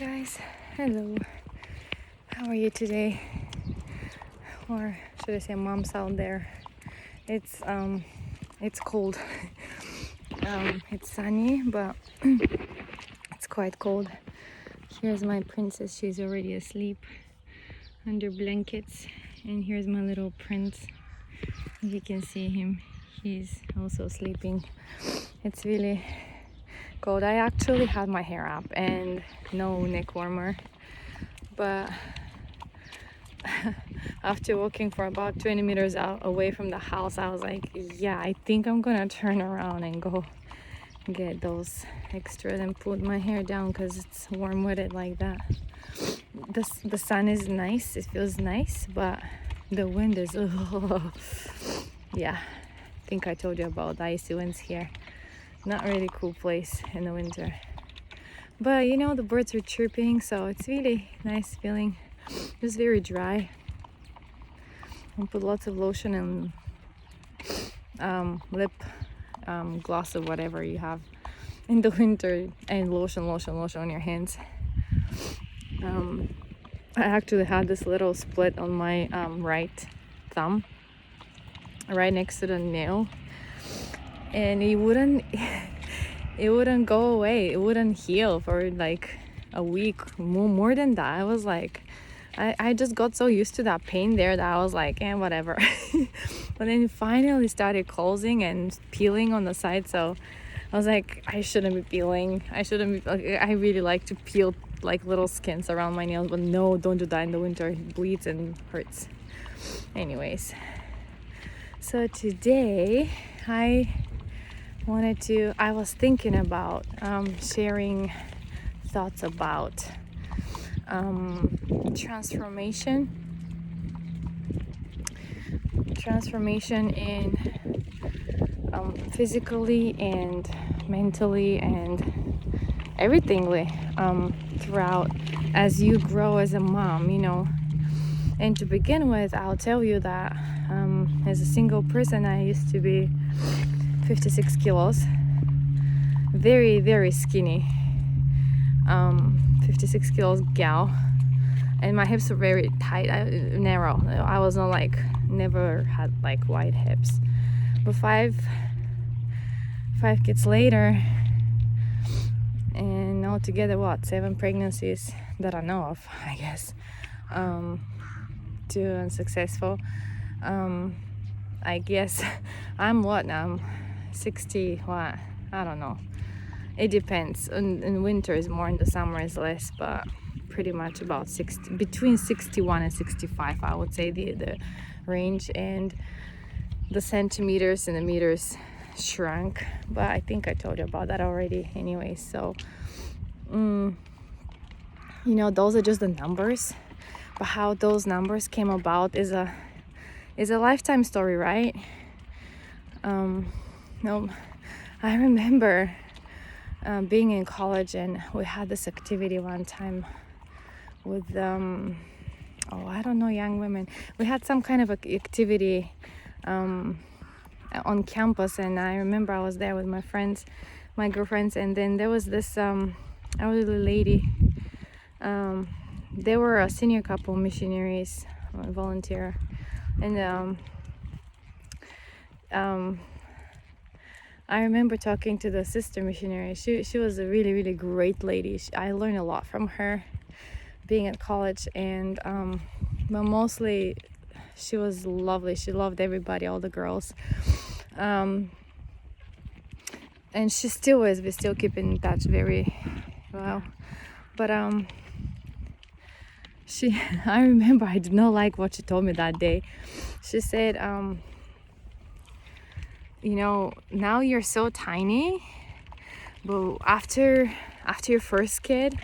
guys, hello. How are you today? Or should I say, moms out there? It's cold. It's sunny, but it's quite cold. Here's my princess. She's already asleep under blankets, and here's my little prince. You can see him. He's also sleeping. It's really cold. I actually had my hair up and no neck warmer, but after walking for about 20 meters away from the house, I was like, yeah, I think I'm gonna turn around and go get those extras and put my hair down because it's warm with it like that. The sun is nice, it feels nice, but the wind is yeah, I think I told you about the icy winds here. Not really cool place in the winter, but you know, the birds are chirping, so it's really nice feeling. It's very dry, and put lots of lotion and lip gloss or whatever you have in the winter, and lotion on your hands. I actually had this little split on my right thumb, right next to the nail, and it wouldn't go away. It wouldn't heal for like a week, more than that. I was like, I just got so used to that pain there that I was like, whatever. But then it finally started closing and peeling on the side, so I was like, I shouldn't be peeling. I really like to peel like little skins around my nails, but no, don't do that in the winter. It bleeds and hurts. Anyways, so today I was thinking about sharing thoughts about transformation in physically and mentally and everythingly throughout as you grow as a mom, you know. And to begin with, I'll tell you that as a single person, I used to be 56 kilos, very, very skinny, 56 kilos gal, and my hips were very tight, narrow. I was not like, never had like wide hips. But five kids later, and altogether 7 pregnancies that I know of, I guess, 2 unsuccessful. I guess I'm 60, I don't know, it depends. In winter is more, in the summer is less, but pretty much about 60, between 61 and 65, I would say the range. And the centimeters and the meters shrunk, but I think I told you about that already anyway. So you know, those are just the numbers, but how those numbers came about is a lifetime story, right? No, I remember being in college, and we had this activity one time with I don't know, young women. We had some kind of activity on campus, and I remember I was there with my friends, my girlfriends, and then there was this elderly lady. They were a senior couple, missionaries, volunteer, and I remember talking to the sister missionary. She was a really, really great lady. I learned a lot from her being at college, and but mostly she was lovely. She loved everybody, all the girls, and she still is. We still keep in touch very well. But I remember I did not like what she told me that day. She said, you know, now you're so tiny, but after your first kid,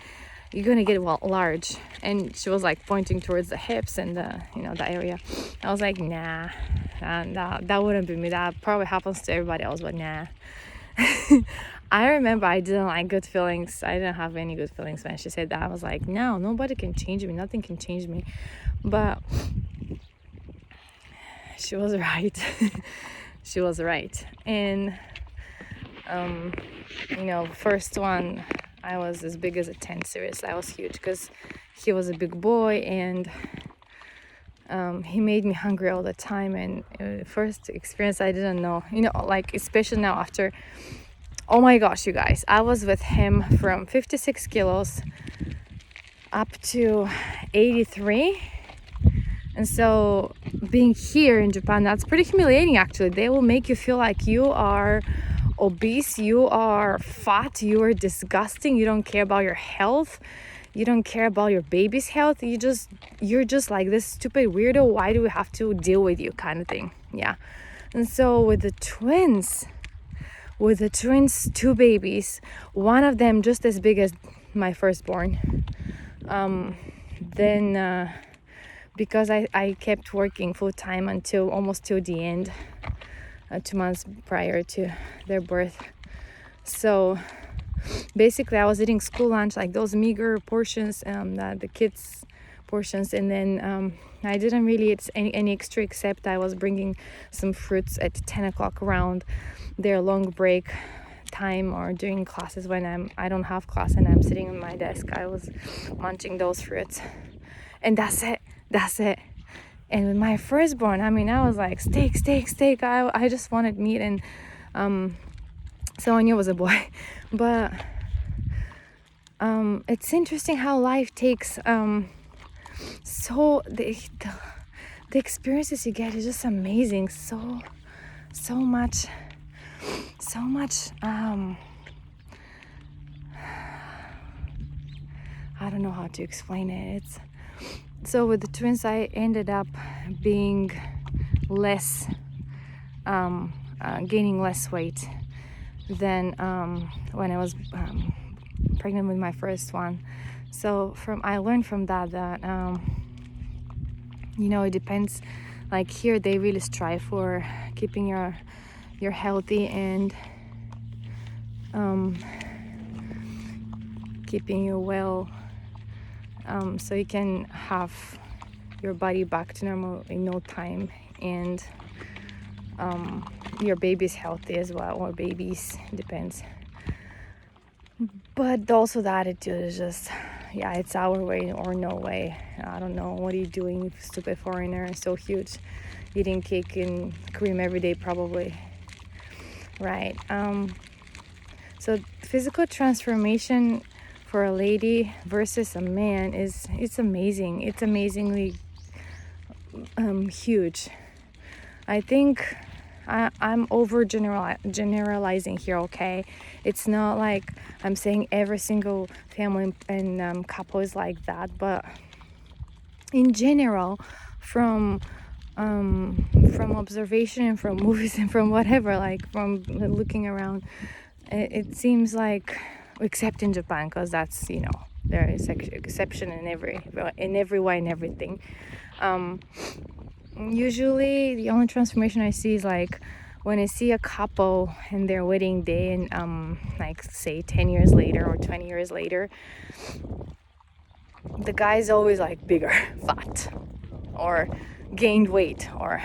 you're gonna get large. And she was like pointing towards the hips and the, you know, the area. I was like, nah, that wouldn't be me. That probably happens to everybody else, but nah. I remember I didn't like good feelings. I didn't have any good feelings when she said that. I was like, no, nobody can change me. Nothing can change me. But she was right. She was right. And you know, first one I was as big as a tent. Seriously, I was huge because he was a big boy, and he made me hungry all the time. And first experience, I didn't know, like, especially now after, oh my gosh, you guys, I was with him from 56 kilos up to 83. And so being here in Japan, that's pretty humiliating, actually. They will make you feel like you are obese, you are fat, you are disgusting, you don't care about your health, you don't care about your baby's health, you're just like this stupid weirdo, why do we have to deal with you, kind of thing. Yeah. And so with the twins, two babies, one of them just as big as my firstborn, then because I kept working full-time until almost till the end, 2 months prior to their birth. So basically I was eating school lunch, like those meager portions, the kids portions, and then I didn't really eat any extra, except I was bringing some fruits at 10 o'clock around their long break time, or during classes when I don't have class and I'm sitting on my desk. I was munching those fruits, and that's it. And with my firstborn, I mean, I was like, steak. I just wanted meat, and so I knew it was a boy. But it's interesting how life takes so the experiences you get is just amazing. So much I don't know how to explain it. So with the twins, I ended up being less, gaining less weight than when I was pregnant with my first one. So I learned from that it depends. Like here, they really strive for keeping your healthy and keeping you well. So you can have your body back to normal in no time, and your baby's healthy as well, or babies, depends. But also the attitude is just, it's our way or no way. I don't know, what are you doing, stupid foreigner, so huge, eating cake and cream every day probably, right? So physical transformation for a lady versus a man it's amazing. It's amazingly huge. I think I'm over generalizing here, okay? It's not like I'm saying every single family and couple is like that, but in general, from observation and from movies and from whatever, like from looking around, it seems like, except in Japan, because that's, there is exception in every way and everything. Usually the only transformation I see is like when I see a couple and their wedding day, and like say 10 years later or 20 years later, the guy's always like bigger, fat, or gained weight, or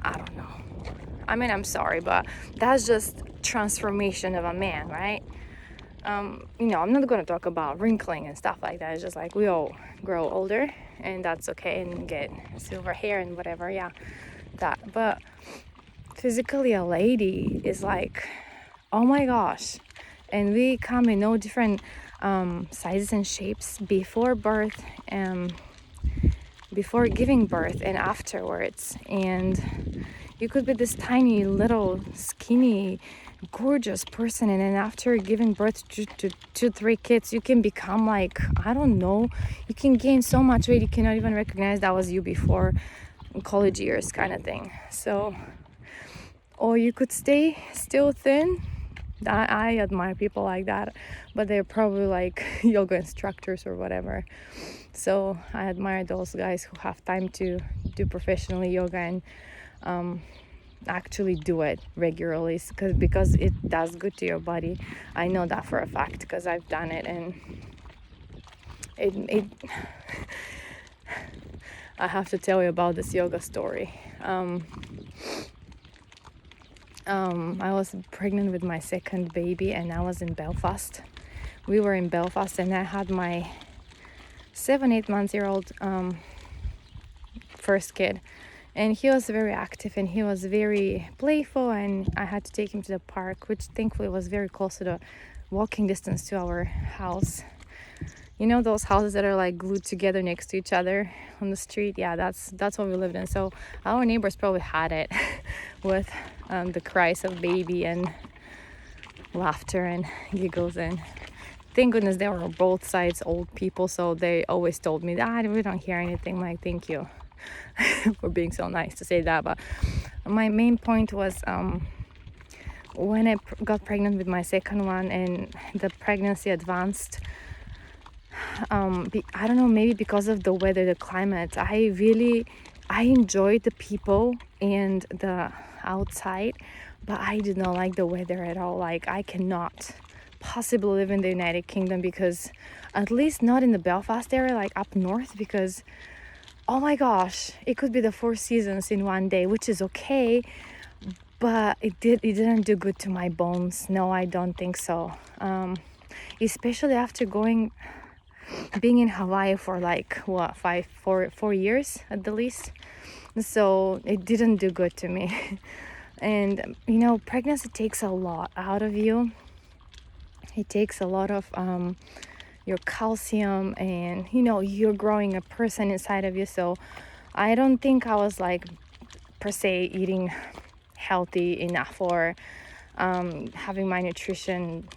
I don't know. I mean, I'm sorry, but that's just transformation of a man, right? I'm not going to talk about wrinkling and stuff like that. It's just like we all grow older, and that's okay, and get silver hair and whatever, that. But physically, a lady is like, oh my gosh, and we come in all different sizes and shapes before birth, before giving birth, and afterwards. And you could be this tiny little skinny gorgeous person, and then after giving birth to 3 kids, you can become like, I don't know, you can gain so much weight you cannot even recognize that was you before college years, kind of thing. So, or you could stay still thin. I admire people like that, but they're probably like yoga instructors or whatever. So I admire those guys who have time to do professionally yoga and actually do it regularly, because it does good to your body. I know that for a fact, because I've done it, and it I have to tell you about this yoga story. I was pregnant with my second baby, and I was in Belfast we were in Belfast, and I had my 7-8 month-year-old first kid, and he was very active and he was very playful, and I had to take him to the park, which thankfully was very close to the walking distance to our house. You know those houses that are like glued together next to each other on the street? Yeah, that's what we lived in. So our neighbors probably had it with the cries of baby and laughter and giggles. And thank goodness they were both sides old people, so they always told me that we don't hear anything. I'm like, thank you for being so nice to say that. But my main point was when I got pregnant with my second one and the pregnancy advanced, I don't know, maybe because of the weather, the climate, I enjoyed the people and the outside, but I did not like the weather at all. Like, I cannot possibly live in the United Kingdom, because at least not in the Belfast area, like up north, because oh my gosh, it could be the 4 seasons in one day, which is okay, but it didn't do good to my bones. No, I don't think so. Especially after being in Hawaii for like what 4 years at the least, so it didn't do good to me. And you know, pregnancy takes a lot out of you. It takes a lot of your calcium, and you know, you're growing a person inside of you. So I don't think I was like per se eating healthy enough, or having my nutrition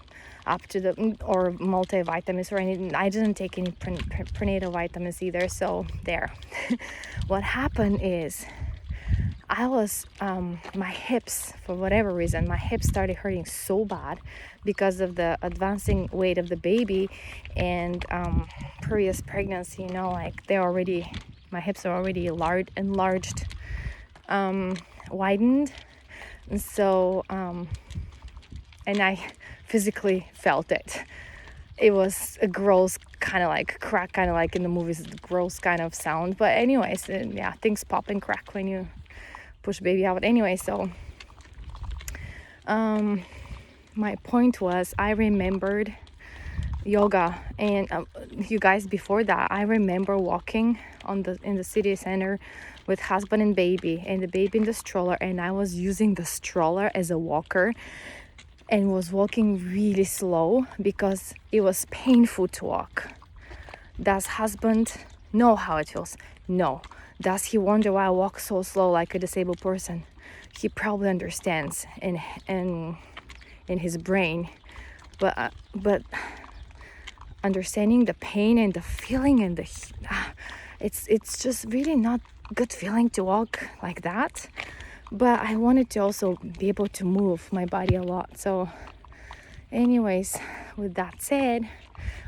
up to the, or multivitamins or anything. I didn't take any prenatal vitamins either, so there. What happened is I was my hips, for whatever reason, my hips started hurting so bad because of the advancing weight of the baby and previous pregnancy. You know, like my hips are already enlarged, widened, and so and I physically felt it. It was a gross kind of like crack, kind of like in the movies, gross kind of sound. But anyways, yeah, things pop and crack when you push baby out. Anyway, so my point was, I remembered yoga, and you guys, before that, I remember walking in the city center with husband and baby the baby in the stroller, and I was using the stroller as a walker and was walking really slow because it was painful to walk. Does husband know how it feels? No. Does he wonder why I walk so slow like a disabled person? He probably understands in his brain, but understanding the pain and the feeling and it's just really not good feeling to walk like that. But I wanted to also be able to move my body a lot. So anyways, with that said,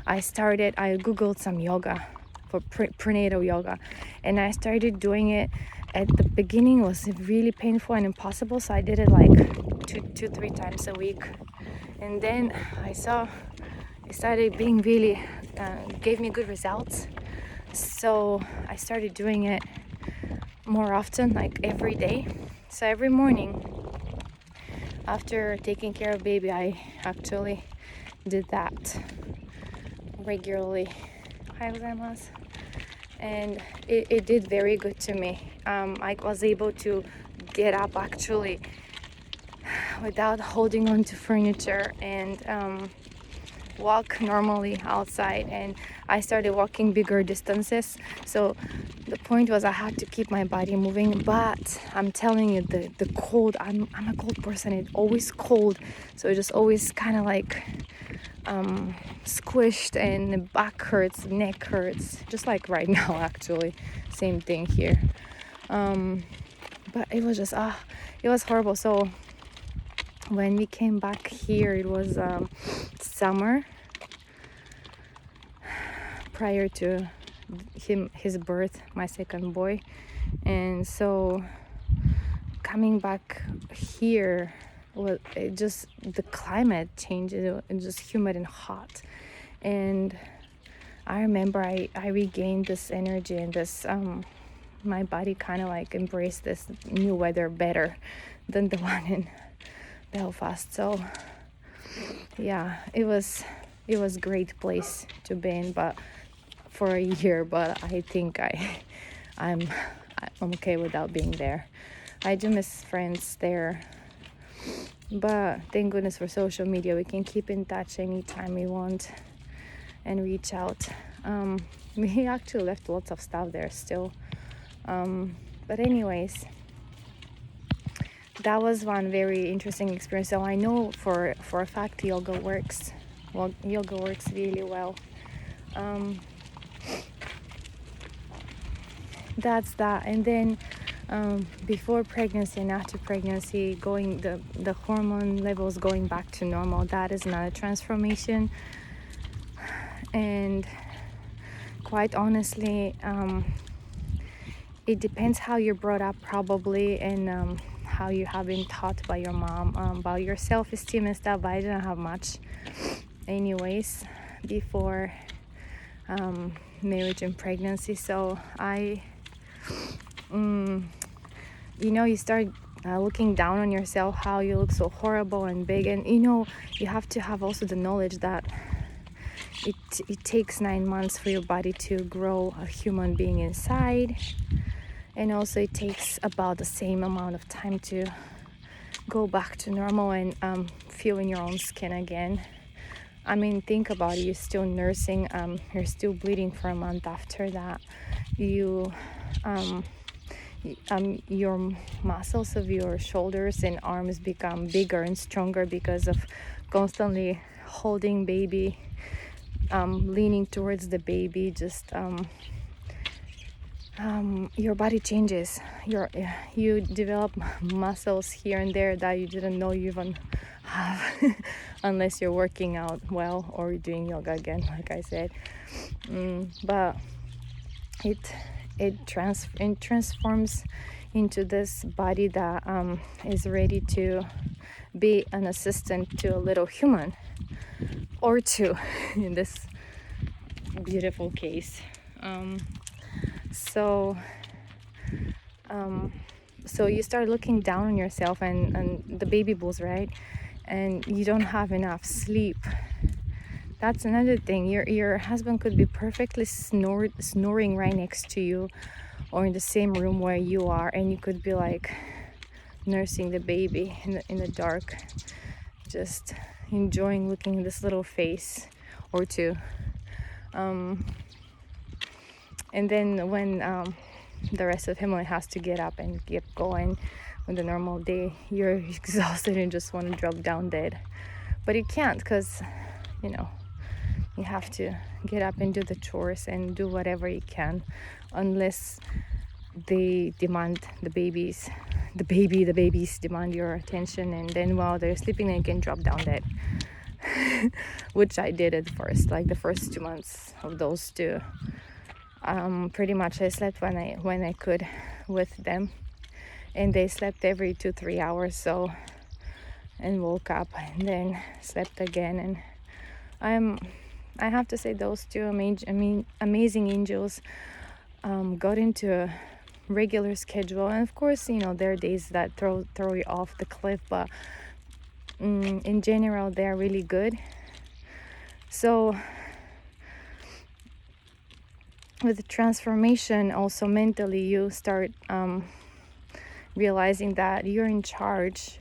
I googled some yoga for prenatal yoga, and I started doing it. At the beginning it was really painful and impossible, so I did it like 2-3 times a week, and then I saw it started being really gave me good results. So I started doing it more often, like every day. So every morning after taking care of baby, I actually did that regularly. And it did very good to me. I was able to get up actually without holding on to furniture and walk normally outside, and I started walking bigger distances. So the point was, I had to keep my body moving. But I'm telling you, the cold, I'm a cold person. It's always cold, so it just always kind of like squished, and the back hurts, neck hurts, just like right now actually, same thing here. But it was just it was horrible. So when we came back here, it was summer prior to his birth, my second boy. And so coming back here, the climate changed. It was just humid and hot, and I remember I regained this energy and this my body kind of like embraced this new weather better than the one in Belfast. So yeah, it was it was a great place to be in, but for a year. But I think I'm okay without being there. I do miss friends there, but thank goodness for social media. We can keep in touch anytime we want and reach out. We actually left lots of stuff there still. But anyways, that was one very interesting experience. So I know for a fact yoga works. Well, yoga works really well. That's that. And then before pregnancy and after pregnancy, going the hormone levels going back to normal, that is not a transformation. And quite honestly, it depends how you're brought up probably, and how you have been taught by your mom about your self-esteem and stuff. But I didn't have much anyways before marriage and pregnancy. So you start looking down on yourself, how you look so horrible and big. And you have to have also the knowledge that it takes 9 months for your body to grow a human being inside, and also it takes about the same amount of time to go back to normal and feel in your own skin again. I mean, think about it. You're still nursing, you're still bleeding for a month after that. Your muscles of your shoulders and arms become bigger and stronger because of constantly holding baby, leaning towards the baby. Just your body changes. You develop muscles here and there that you didn't know you even have unless you're working out well or doing yoga again, like I said. But it transforms into this body that is ready to be an assistant to a little human or two in this beautiful case. So you start looking down on yourself and the baby blues, right? And you don't have enough sleep. That's another thing. Your husband could be perfectly snoring right next to you or in the same room where you are, and you could be like nursing the baby in the dark, just enjoying looking at this little face or two. And then when the rest of the family has to get up and get going with the normal day, you're exhausted and just want to drop down dead. But you can't, because you have to get up and do the chores and do whatever you can, unless they demand the babies demand your attention, and then while they're sleeping they can drop down dead. Which I did at first, like the first 2 months of those two. Pretty much I slept when I could with them, and they slept every 2-3 hours, so, and woke up and then slept again. And I have to say those two amazing angels got into a regular schedule. And of course, there are days that throw you off the cliff, but in general they're really good. So with the transformation, also mentally you start realizing that you're in charge.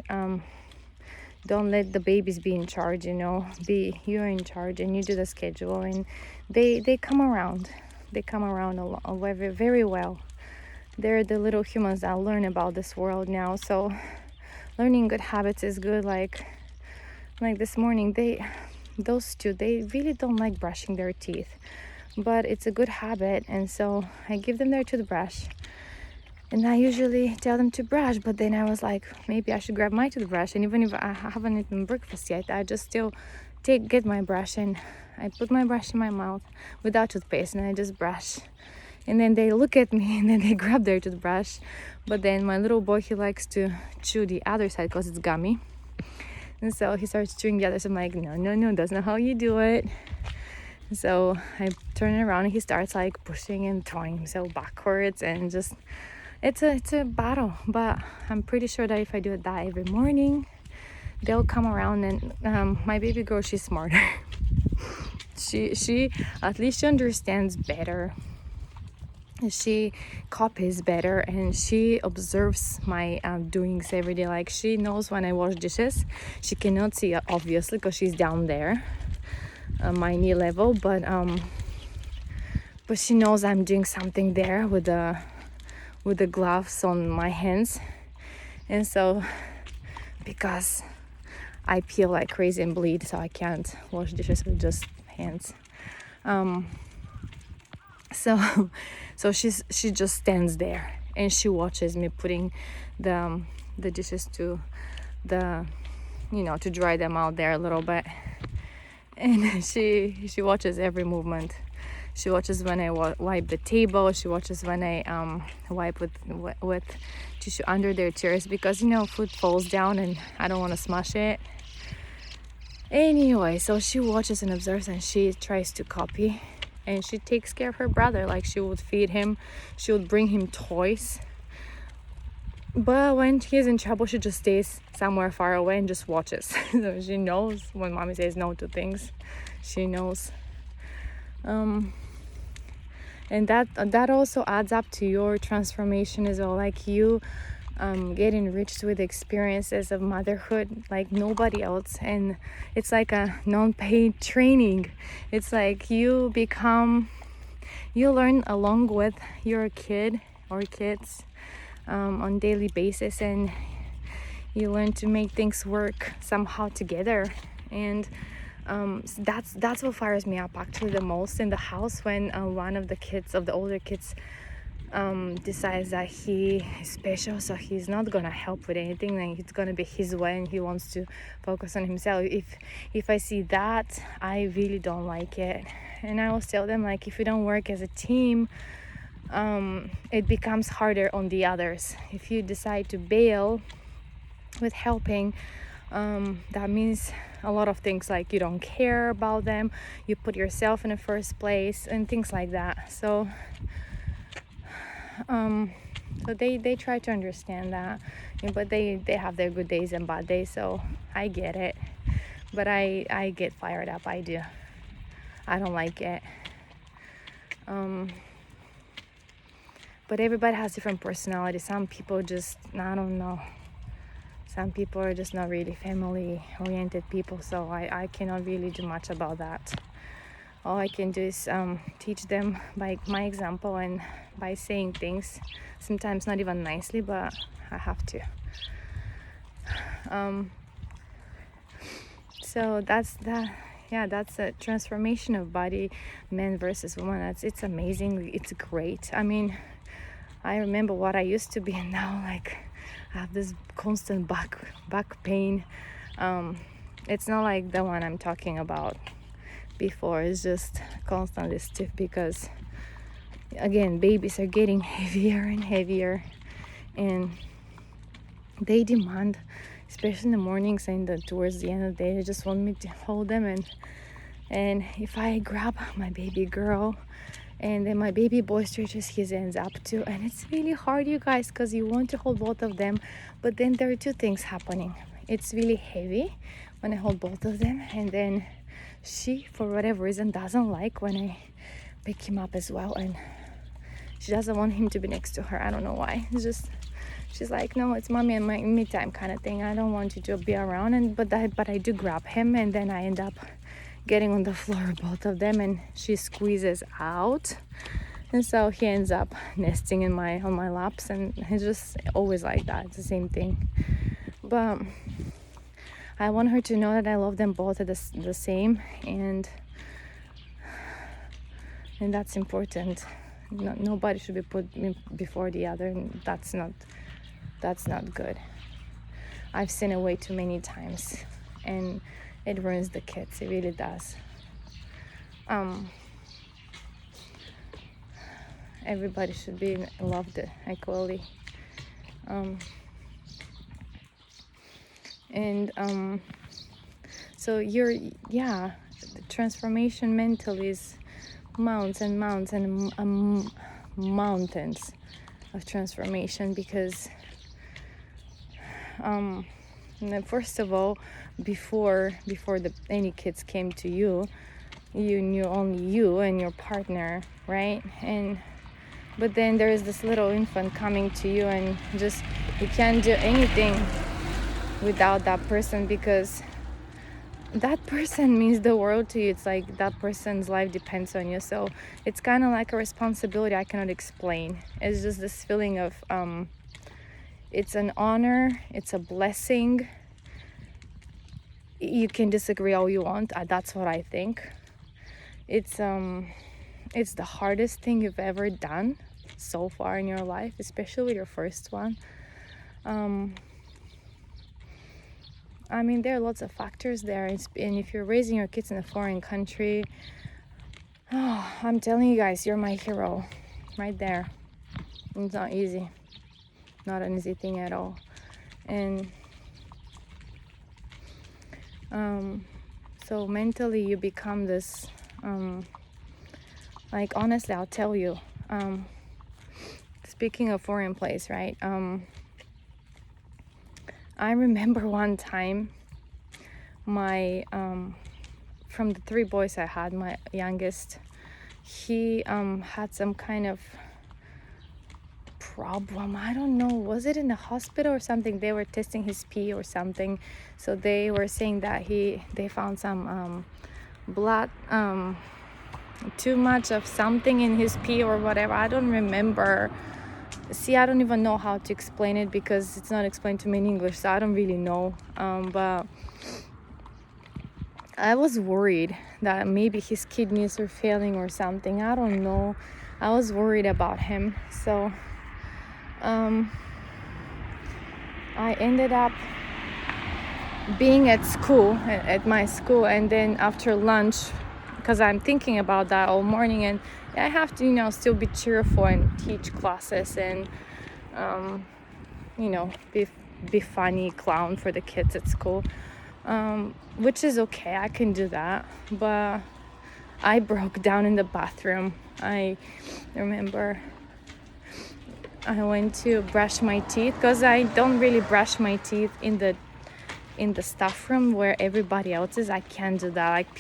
Don't let the babies be in charge, you're in charge, and you do the schedule, and they come around very, very well. They're the little humans that learn about this world now. So learning good habits is good. Like this morning, those two, they really don't like brushing their teeth, but it's a good habit, and so I give them their toothbrush, and I usually tell them to brush. But then I was like, maybe I should grab my toothbrush, and even if I haven't eaten breakfast yet, I just still get my brush, and I put my brush in my mouth without toothpaste, and I just brush. And then they look at me, and then they grab their toothbrush. But then my little boy, he likes to chew the other side because it's gummy, and so he starts chewing the other side. I'm like, no, that's not how you do it. So I turn it around, and he starts like pushing and throwing himself backwards, and just it's a battle. But I'm pretty sure that if I do that every morning, they'll come around. And my baby girl, she's smarter. She at least she understands better. She copies better, and she observes my doings every day. Like, she knows when I wash dishes. She cannot see it, obviously, because she's down there, my knee level, but she knows I'm doing something there with the gloves on my hands. And so, because I peel like crazy and bleed, so I can't wash dishes with just hands. So she just stands there and she watches me putting the dishes to the, to dry them out there a little bit. And she watches every movement. She watches when I wipe the table. She watches when I wipe with tissue under their chairs, because food falls down and I don't want to smash it. Anyway, so she watches and observes, and she tries to copy. And she takes care of her brother. Like, she would feed him, she would bring him toys. But when he's in trouble, she just stays somewhere far away and just watches. So she knows when mommy says no to things. She knows. And that also adds up to your transformation as well. Like, you get enriched with experiences of motherhood like nobody else, and it's like a non-paid training. It's like you learn along with your kid or kids on daily basis, and you learn to make things work somehow together. And that's what fires me up actually the most in the house, when one of the older kids decides that he is special, so he's not gonna help with anything, and it's gonna be his way, and he wants to focus on himself. If I see that, I really don't like it. And I always tell them, like, if you don't work as a team, it becomes harder on the others. If you decide to bail with helping, that means a lot of things, like you don't care about them, you put yourself in the first place, and things like that. So they try to understand that, but they have their good days and bad days, so I get it. But I get fired up. I do. I don't like it. But everybody has different personalities. Some people just, I don't know, some people are just not really family oriented people, so I cannot really do much about that. All I can do is teach them by my example and by saying things, sometimes not even nicely, but I have to. So that's a transformation of body, man versus woman. It's amazing. It's great. I mean, I remember what I used to be, and now, like, I have this constant back pain. It's not like the one I'm talking about before. It's just constantly stiff, because again, babies are getting heavier and heavier, and they demand, especially in the mornings and towards the end of the day, they just want me to hold them. And if I grab my baby girl, and then my baby boy stretches his ends up too, and it's really hard, you guys, because you want to hold both of them, but then there are two things happening. It's really heavy when I hold both of them, and then she, for whatever reason, doesn't like when I pick him up as well, and she doesn't want him to be next to her. I don't know why. It's just, she's like, no, it's mommy and me time kind of thing. I don't want you to be around. But I do grab him, and then I end up getting on the floor, both of them, and she squeezes out, and so he ends up nesting on my laps, and it's just always like that. It's the same thing. But I want her to know that I love them both at the same, and that's important. Nobody should be put before the other, and that's not good. I've seen it way too many times, and it ruins the kids. It really does. Everybody should be loved equally. So the transformation mentally is mountains and mountains and mountains of transformation, because first of all, before any kids came to you, you knew only you and your partner, right? But then there is this little infant coming to you, and just you can't do anything without that person, because that person means the world to you. It's like that person's life depends on you. So it's kind of like a responsibility I cannot explain. It's just this feeling of it's an honor, it's a blessing. You can disagree all you want. That's what I think. It's the hardest thing you've ever done so far in your life, especially with your first one. I mean, there are lots of factors there, and if you're raising your kids in a foreign country, I'm telling you guys, you're my hero right there. It's not easy, not an easy thing at all. And so mentally you become this, like, honestly, I'll tell you, speaking of foreign place, right? I remember one time my from the 3 boys I had, my youngest, he had some kind of problem. I don't know, was it in the hospital or something? They were testing his pee or something, so they were saying that they found some blood, too much of something in his pee or whatever. I don't remember. See, I don't even know how to explain it, because it's not explained to me in English, so I don't really know. But I was worried that maybe his kidneys are failing or something. I don't know. I was worried about him. So I ended up being at school, at my school, and then after lunch, because I'm thinking about that all morning, and I have to, still be cheerful and teach classes and, be funny clown for the kids at school, which is okay. I can do that. But I broke down in the bathroom. I remember I went to brush my teeth, because I don't really brush my teeth in the staff room where everybody else is. I can't do that. Like,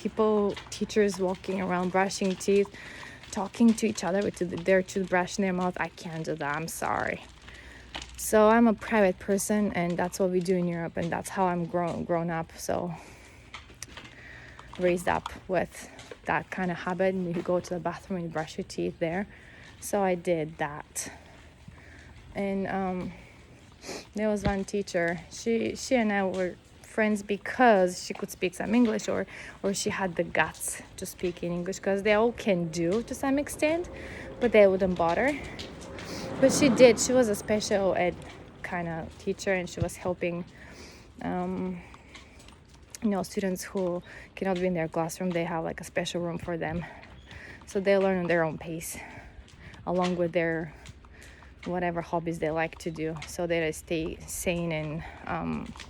teachers walking around brushing teeth, talking to each other with their toothbrush in their mouth. I can't do that. I'm sorry. So I'm a private person, and that's what we do in Europe, and that's how I'm grown up. So raised up with that kind of habit, and you go to the bathroom and you brush your teeth there. So I did that. And there was one teacher. She and I were friends because she could speak some English, or she had the guts to speak in English, because they all can do to some extent, but they wouldn't bother. But she did. She was a special ed kind of teacher, and she was helping students who cannot be in their classroom. They have like a special room for them, so they learn on their own pace, along with their whatever hobbies they like to do, so they stay sane and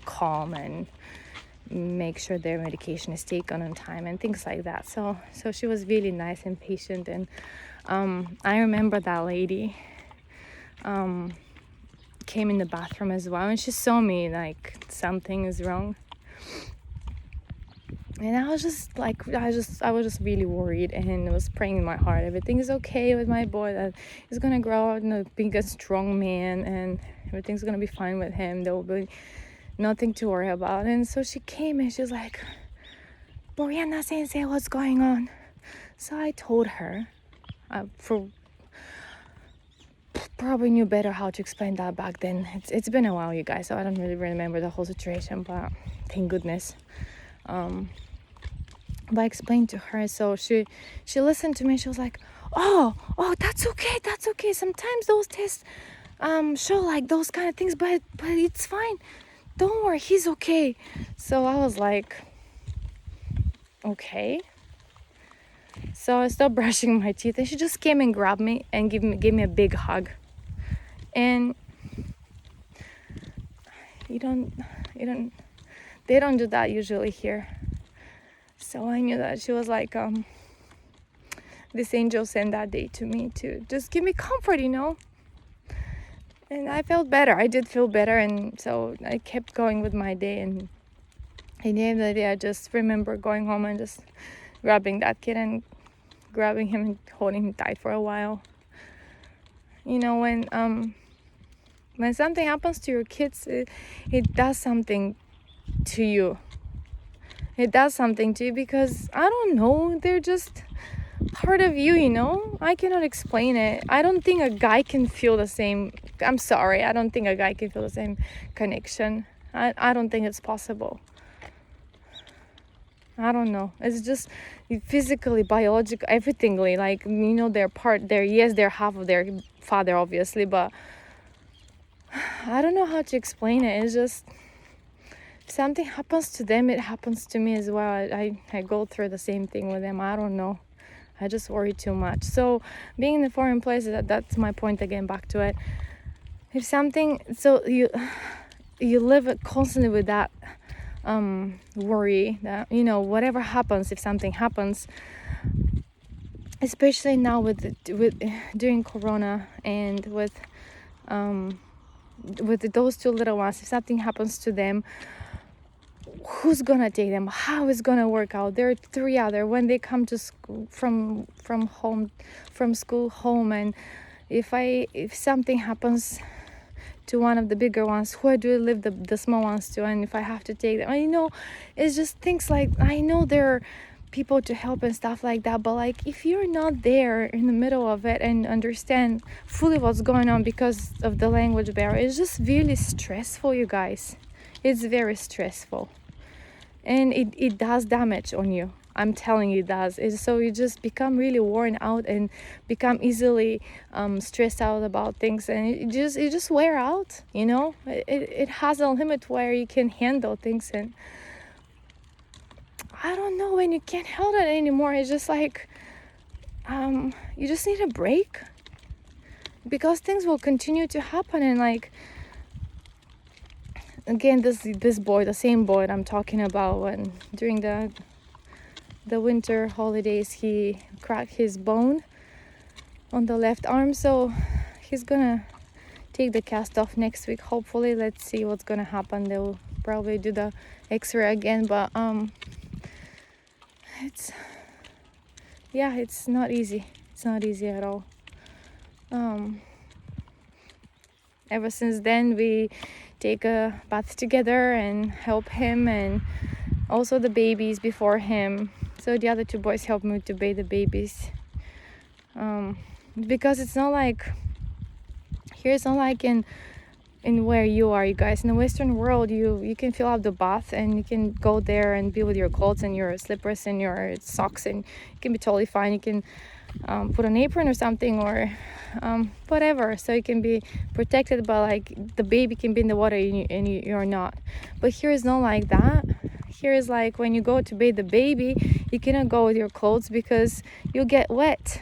calm, and make sure their medication is taken on time and things like that. So she was really nice and patient. And I remember that lady came in the bathroom as well, and she saw me like something is wrong. And I was just like, I was just really worried, and was praying in my heart, everything is okay with my boy, that he's gonna grow out and be a strong man, and everything's gonna be fine with him. There will be nothing to worry about. And so she came, and she's like, Boriana Sensei, what's going on? So I told her, probably knew better how to explain that back then. It's been a while, you guys, so I don't really remember the whole situation, but thank goodness. But I explained to her, so she listened to me. She was like, oh, that's okay. Sometimes those tests show like those kind of things, but it's fine. Don't worry, he's okay. So I was like, okay. So I stopped brushing my teeth, and she just came and grabbed me and gave me a big hug. And they don't do that usually here. So I knew that she was like, this angel sent that day to me to just give me comfort, And I felt better. I did feel better. And so I kept going with my day. And at the end of the day, I just remember going home and just grabbing that kid and grabbing him and holding him tight for a while. When something happens to your kids, it does something to you. It does something to you because, I don't know, they're just part of you, I cannot explain it. I don't think a guy can feel the same. I'm sorry, I don't think a guy can feel the same connection. I don't think it's possible. I don't know. It's just physically, biologically, everythingly. Like, they're half of their father, obviously, but I don't know how to explain it. It's just, if something happens to them, it happens to me as well. I go through the same thing with them. I don't know. I just worry too much. So being in a foreign place, that's my point again, back to it. If something, so you live constantly with that worry that, whatever happens, if something happens, especially now with during Corona and with those two little ones, if something happens to them, who's gonna take them? How is gonna work out? There are 3 other when they come to school from school home, and if something happens to one of the bigger ones, who do I leave the small ones to? And if I have to take them, it's just things like, I know there are people to help and stuff like that, but like, if you're not there in the middle of it and understand fully what's going on because of the language barrier, it's just really stressful, you guys. It's very stressful, and it does damage on you. I'm telling you, it does. So you just become really worn out and become easily stressed out about things, and it just wear out. It has a limit where you can handle things, and I don't know, when you can't handle it anymore, it's just like you just need a break, because things will continue to happen. And like, again, this boy, the same boy I'm talking about, when during the winter holidays, he cracked his bone on the left arm, so he's gonna take the cast off next week, hopefully. Let's see what's gonna happen. They'll probably do the x-ray again, but it's not easy. It's not easy at all. Ever since then, we take a bath together and help him, and also the babies before him. So the other 2 boys help me to bathe the babies, because it's not like here. It's not like in where you are, you guys. In the Western world, you can fill up the bath and you can go there and be with your clothes and your slippers and your socks, and you can be totally fine. You can put an apron or something, or whatever, so you can be protected, but like, the baby can be in the water and you're not. But here is not like that. Here is like, when you go to bathe the baby, you cannot go with your clothes because you'll get wet,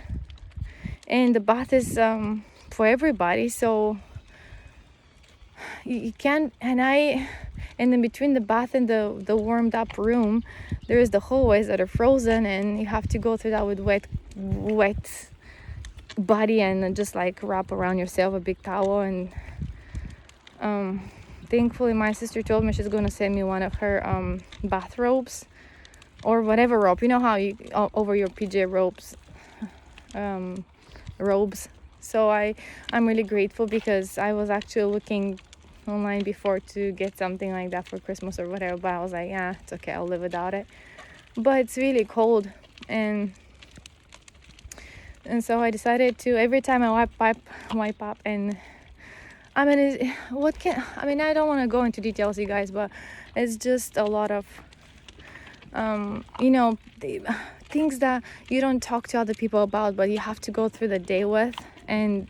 and the bath is for everybody, so you can't. And then between the bath and the warmed up room, there is the hallways that are frozen, and you have to go through that with wet body, and just like wrap around yourself a big towel. And thankfully, my sister told me she's gonna send me one of her bathrobes, or whatever robe, how you over your PJ robes. So I'm really grateful, because I was actually looking online before to get something like that for Christmas or whatever, but I was like, yeah, it's okay, I'll live without it. But it's really cold, and so I decided to, every time I wipe up, and I don't want to go into details, you guys, but it's just a lot of things that you don't talk to other people about, but you have to go through the day with. And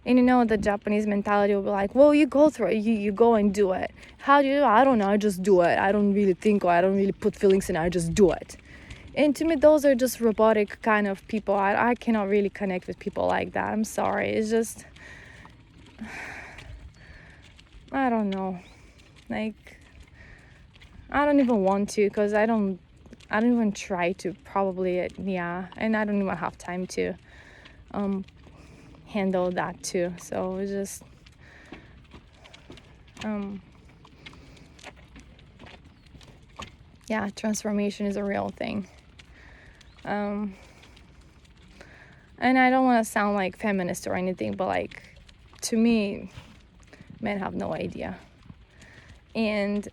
the Japanese mentality will be like, well, you go through it, you go and do it. How do you do it? I don't know, I just do it. I don't really think, or I don't really put feelings in it, I just do it. And to me, those are just robotic kind of people. I cannot really connect with people like that. I'm sorry. It's just, I don't know. Like, I don't even want to, because I don't even try to, probably. And I don't even have time to handle that too. So it's just yeah, transformation is a real thing. And I don't want to sound like feminist or anything, but like, to me, men have no idea. And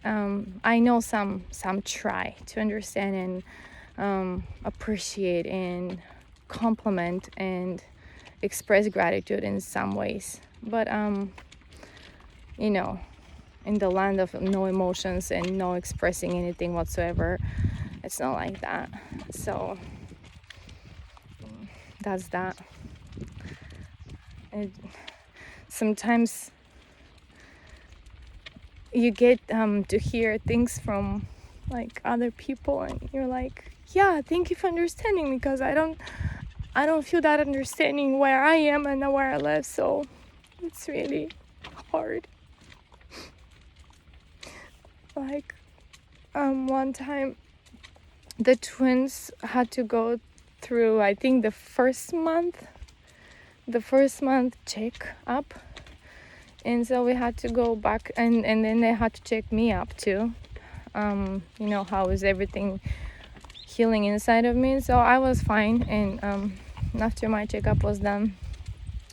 I know some try to understand and appreciate and compliment and express gratitude in some ways, but you know, in the land of no emotions and no expressing anything whatsoever, it's not like that. So that's that. And sometimes you get to hear things from like other people, and you're like, yeah, thank you for understanding, because I don't feel that understanding where I am and where I live. So it's really hard. Like one time the twins had to go through, I think, the first month check up, and so we had to go back, and then they had to check me up too. How is everything healing inside of me? So I was fine, and after my checkup was done,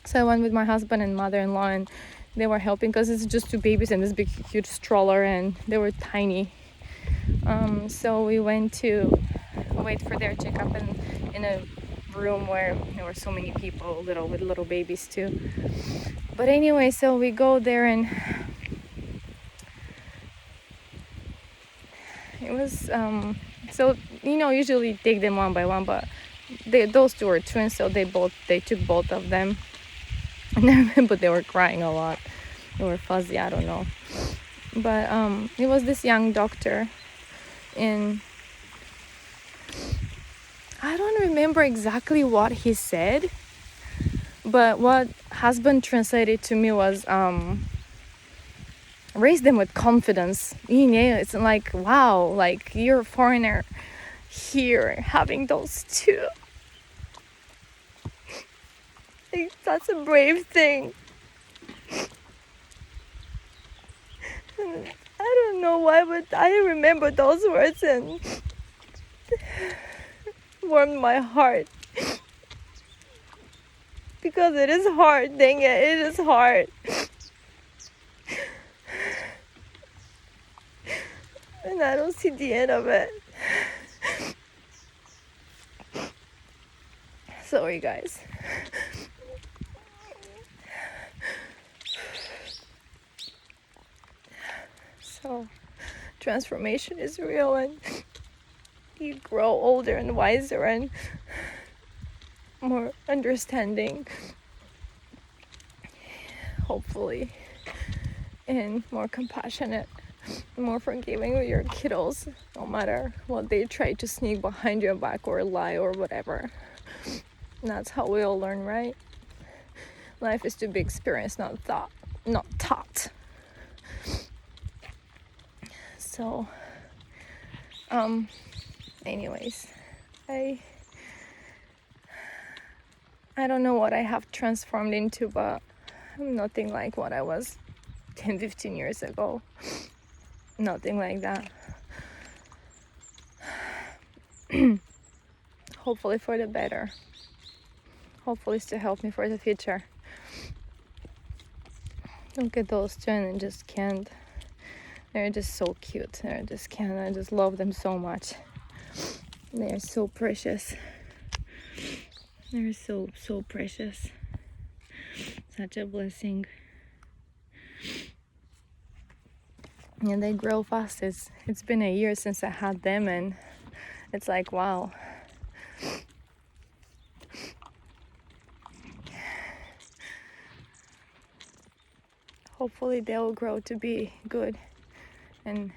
so I went with my husband and mother-in-law, and they were helping, because it's just two babies and this big huge stroller, and they were tiny. So we went to wait for their checkup in a room where there were so many people with little babies too. But anyway, so we go there, and it was so usually take them one by one, but those two were twins, so they took both of them. And I remember they were crying a lot. They were fuzzy, I don't know. But it was this young doctor, and I don't remember exactly what he said, but what husband translated to me was raise them with confidence. It's like, wow, like, you're a foreigner here having those two. Like, that's a brave thing. I don't know why, but I remember those words and warmed my heart. Because it is hard, dang it is hard. And I don't see the end of it. Sorry, guys. So, transformation is real, and you grow older and wiser and more understanding, hopefully, and more compassionate, more forgiving with your kiddos, no matter what they try to sneak behind your back or lie or whatever. And that's how we all learn, right? Life is to be experienced, not taught. So, anyways, I don't know what I have transformed into, but I'm nothing like what I was 10-15 years ago. Nothing like that. Hopefully for the better. Hopefully it's to help me for the future. Look at those two, and I just can't. They're just so cute. I just love them so much. They're so precious. They're so precious. Such a blessing. And they grow fast. It's been a year since I had them, and it's like, wow. Hopefully they'll grow to be good and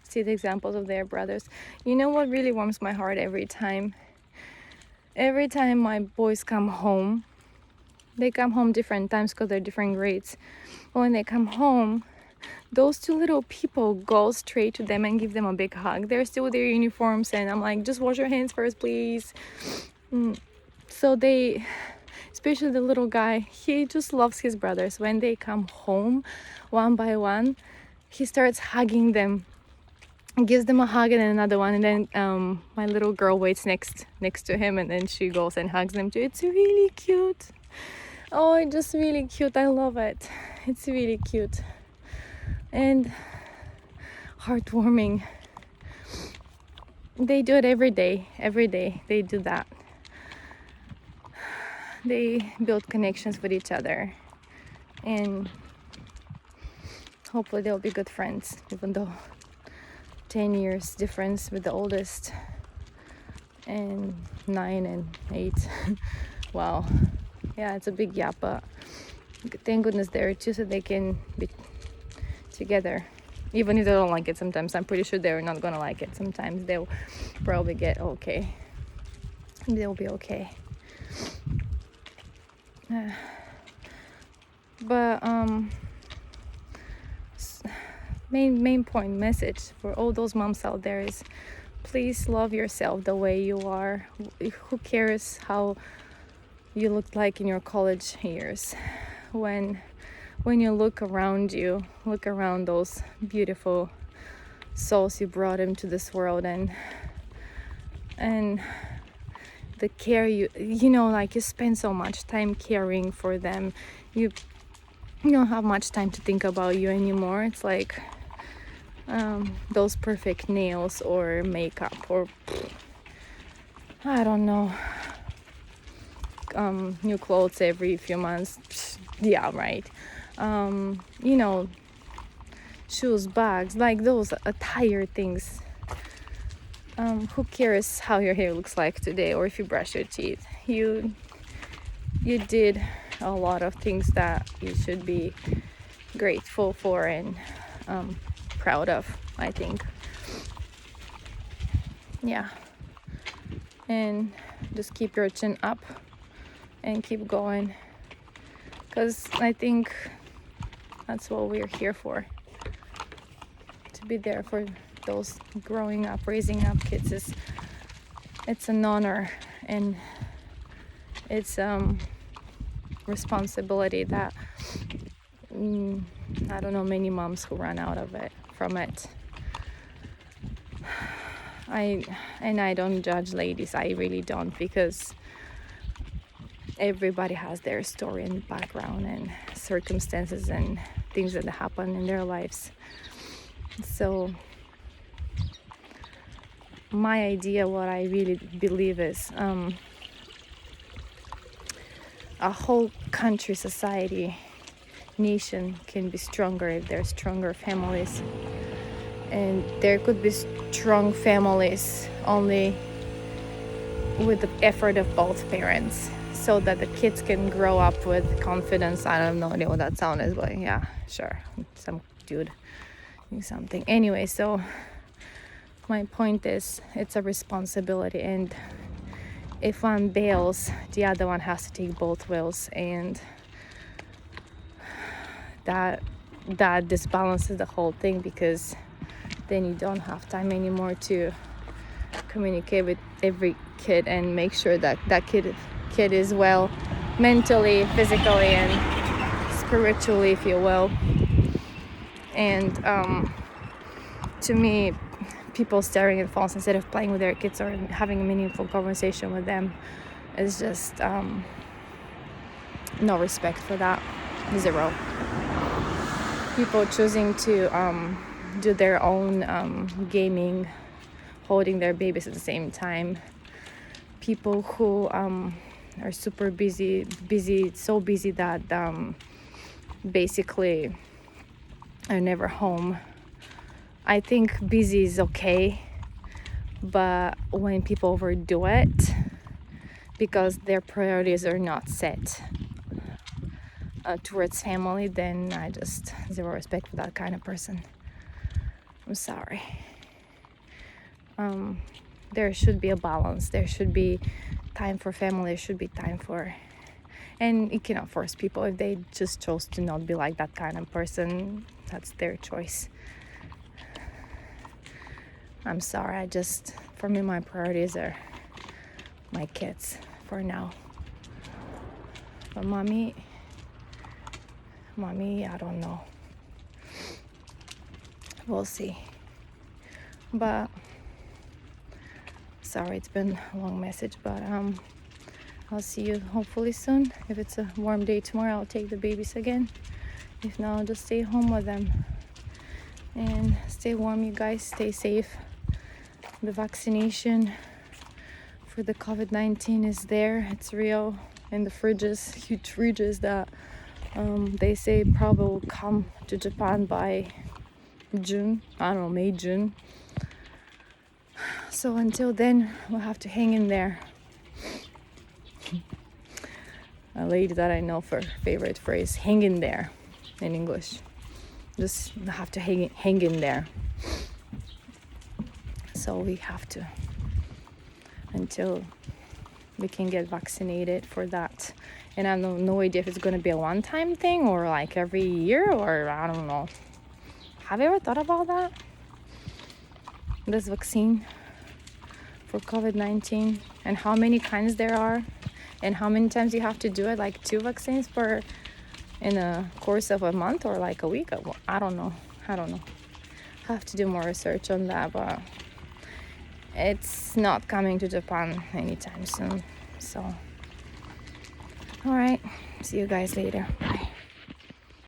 see the examples of their brothers. You know what really warms my heart every time? Every time my boys come home, they come home different times because they're different grades. But when they come home, those two little people go straight to them and give them a big hug. They're still with their uniforms, and I'm like, just wash your hands first, please. So they, especially the little guy, he just loves his brothers. When they come home, one by one, he starts hugging them gives them a hug, and then another one, and then my little girl waits next to him, and then she goes and hugs them too. It's really cute. Oh, it's just really cute. I love it. It's really cute and heartwarming. They do it every day. Every day they do that. They build connections with each other, and hopefully they'll be good friends, even though 10 years difference with the oldest and 9 and 8. Wow. Yeah, it's a big gap, but thank goodness they're two, so they can be together, even if they don't like it sometimes. I'm pretty sure they're not gonna like it sometimes. They'll probably get okay. They'll be okay. But main point message for all those moms out there is, please love yourself the way you are. Who cares how you looked like in your college years? When you look around those beautiful souls you brought into this world, and the care you know, like, you spend so much time caring for them. You don't have much time to think about you anymore. It's like those perfect nails or makeup or I don't know, new clothes every few months. Yeah, right. You know, shoes, bags, like those attire things. Who cares how your hair looks like today, or if you brush your teeth? You did a lot of things that you should be grateful for and proud of, I think. Yeah. And just keep your chin up and keep going, because I think that's what we're here for, to be there for those growing up, raising up kids. It's an honor, and it's responsibility that I don't know many moms who run out of it from it. I don't judge ladies, I really don't, because everybody has their story and background and circumstances and things that happen in their lives. So my idea, what I really believe is a whole country, society, nation can be stronger if there's stronger families. And there could be strong families only with the effort of both parents, so that the kids can grow up with confidence. I don't know what that sound is, but yeah, sure, some dude doing something. Anyway, so my point is, it's a responsibility, and if one bails, the other one has to take both wheels, and that disbalances the whole thing, because then you don't have time anymore to communicate with every kid and make sure that kid is well mentally, physically, and spiritually, if you will. And to me, people staring at phones instead of playing with their kids or having a meaningful conversation with them is just no respect for that. Zero. People choosing to do their own gaming, holding their babies at the same time. People who are super busy, so busy that basically are never home. I think busy is okay, but when people overdo it because their priorities are not set towards family, then I just zero respect for that kind of person. I'm sorry. There should be a balance. There should be time for family. There should be time for, and you cannot force people. If they just chose to not be like that kind of person, that's their choice. I'm sorry. For me, my priorities are my kids for now. But mommy, I don't know. We'll see. But sorry, it's been a long message, but I'll see you hopefully soon. If it's a warm day tomorrow, I'll take the babies again. If not, I'll just stay home with them. And stay warm, you guys. Stay safe. The vaccination for the COVID-19 is there. It's real. In the fridges, huge fridges that they say probably will come to Japan by June. I don't know, May, June. So until then, we'll have to hang in there. A lady that I know for favorite phrase, hang in there in English. Just have to hang in there. So we have to until we can get vaccinated for that. And I have no idea if it's going to be a one-time thing or like every year, or I don't know. Have you ever thought about that? This vaccine for COVID-19 and how many kinds there are and how many times you have to do it, like 2 vaccines in a course of a month or like a week. I don't know. Have to do more research on that, but it's not coming to Japan anytime soon. So all right, see you guys later. Bye.